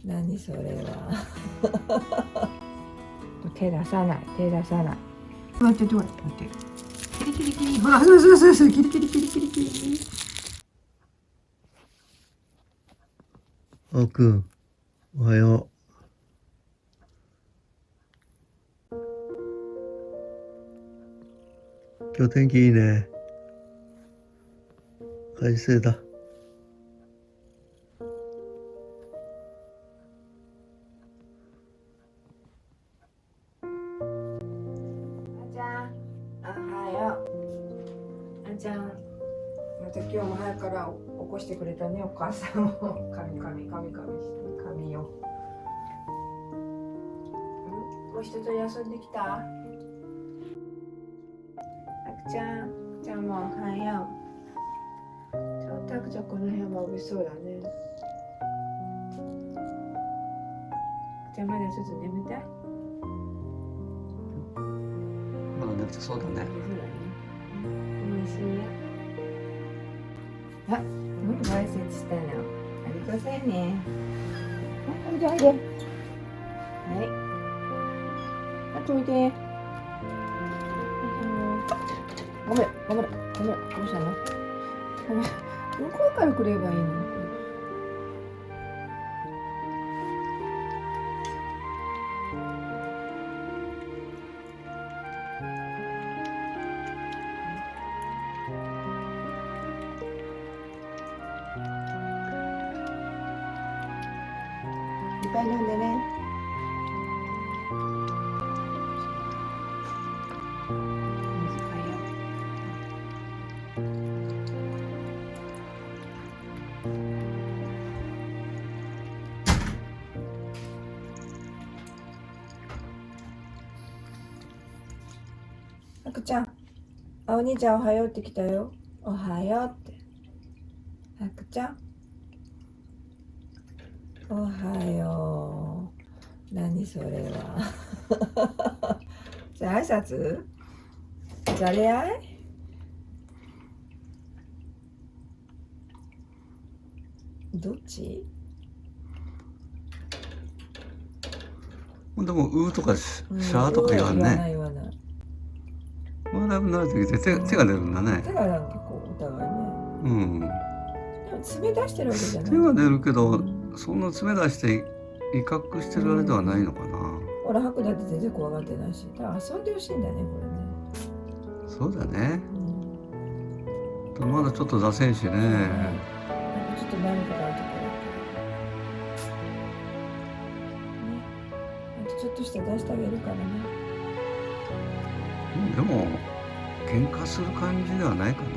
何それは。手出さない、手出さない。待って、待って。キリキリキリ。ほら、そう、キリキリキリキリキリ。あーくん、おはよう。今日天気いいね。快晴だ。おはよう。あんちゃん、また今日も早くから起こしてくれたね、お母さんを。髪よ。お人と遊んできた？あくちゃんもおはよう。ちょっとあくちゃんこの辺はおいしそうだね。あくちゃんまだちょっと眠たい？まだ眠たそうだね。そうだね。おいしいね。あ、ご挨拶したの。ありがとうございね。おいでおいで。はい。あとおいで。ごめん。どうしたの？ごめん。向こうから来ればいいの。いっぱい飲んでね。水買えよ。あくちゃん、お兄ちゃんおはようって来たよ。おはようって。あくちゃん、おはよう。何それは。じゃあ挨拶？じゃれ合い？どっち？でもうーとかシャーとか言わんね。言わない。まあだいぶ慣れてきて手が出るんだね。手がなんかこうお互いね。うん。でも爪出してるわけじゃない。手が出るけど、そんな爪出して威嚇してるあれではないのかな。ほら、ハクだって全然怖がってないし、だから遊んでほしいんだね、これね。そうだね。まだちょっと出せんしね。ちょっと何かがあるところ。あとちょっとしたら出してあげるからね。でも喧嘩する感じではないかな。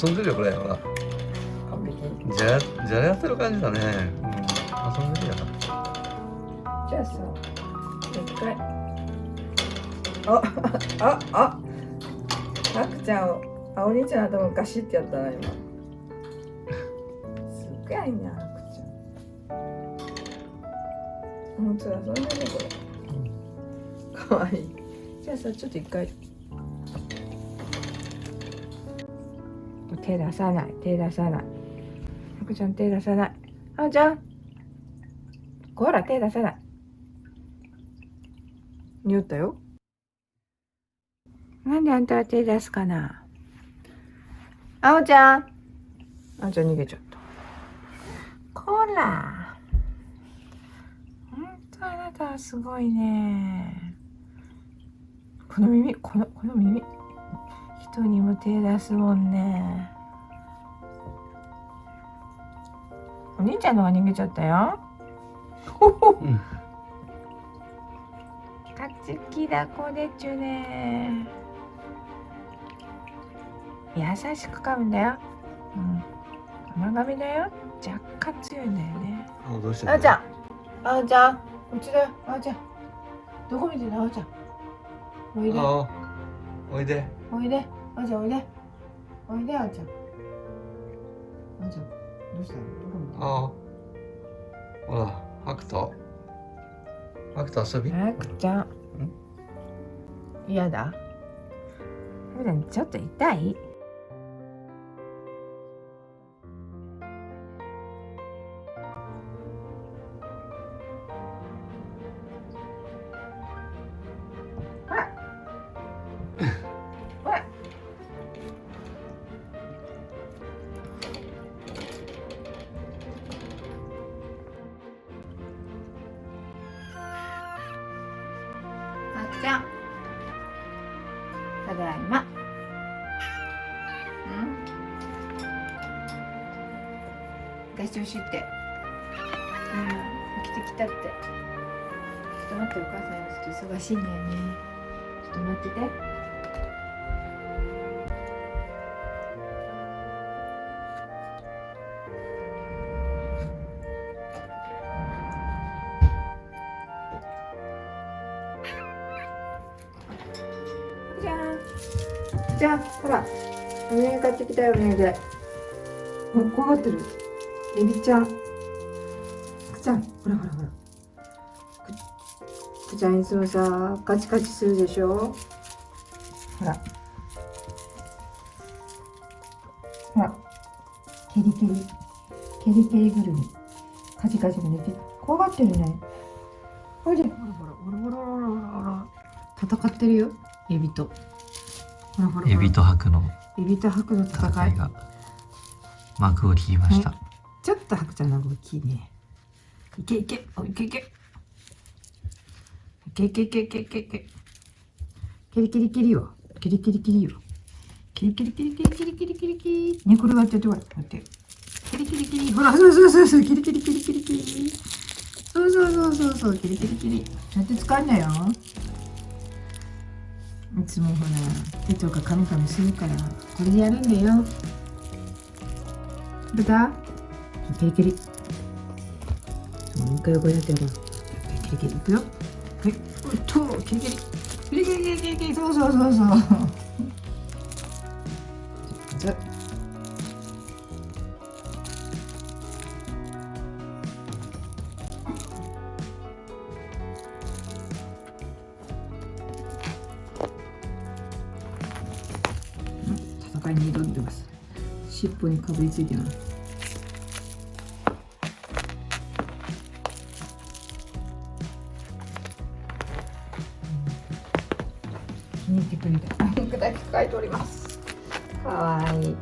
遊んでるよこれほら。完璧。じゃれやってる感じだね。遊んでるよ。じゃあさ、一回。あくちゃんを、お兄ちゃんの頭ガシってやったな、今。すっごいね、あくちゃん。本当だ、そんなね、これ。かわいい。じゃあさ、ちょっと一回。手出さない。あくちゃん手出さない。あちゃん。ほら、手出さない。匂ったよ。なんであんたは手出すかな。あおちゃん。あおちゃん逃げちゃった。こら。ほんとあなたはすごいね。この耳。人にも手出すもんね。お兄ちゃんの方が逃げちゃったよ。勝ち気だこでちゅね。優しく噛むんだよ。甘噛みだよ。若干強いんだよね。あおちゃん、こっちだよ。あおちゃん、どこ見てるのあおちゃん。おいであおいで。おいで、あおちゃんおいでおいで、あおちゃん。あおちゃんどうしたの？どこ見てる？あほら、ハクト遊び。あくちゃん嫌だ。普段ちょっと痛い？ほらほらあくちゃんただいま。出してほしいって。起きてきたって。ちょっと待って、お母さんちょっと忙しいんだよね。ちょっと待ってて。じゃん。じゃん、ほら。お土産買ってきたよ、お土産。怖がってる。エビちゃん。くちゃん、ほらほらほら。くちゃんいつもさ、カチカチするでしょ。ほら。ほら。ケリケリ。ケリケリぐるみ。カチカチもできる。怖がってるね。ほいで、ほらほらほらほらほらほら。戦ってるよ、エビと。ほらほらほら。エビとハクのエビとハクの戦い。戦いが幕を切りました。ちょっとハクちゃんの動きね。いけいけ、おいけいけ。いけいけいけいけいけいけ。キリキリキリよ。キリキリキリよ。キリキリキリキリキリキリキリキリ。ね、これ割ってやってほら。待って。キリキリキリ。ほら、そうそうそうそう。キリキリキリキリキリ。そうそうそうそうそう。キリキリキリ。やって使うんだよ。いつもほら、手とかカミカミするから、これでやるんだよ。どうだ？キリキリ。もう一回横にやってやろう。キリキリいくよ。はい。うっと、キリキリ。キリキリキリキリキリ。そうそうそうそう。じゃ。戦いに挑んでます。尻尾にかぶりついてます。気に入ってくれた。僕だけ抱えております。かわいい。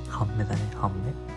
半目だね、半目。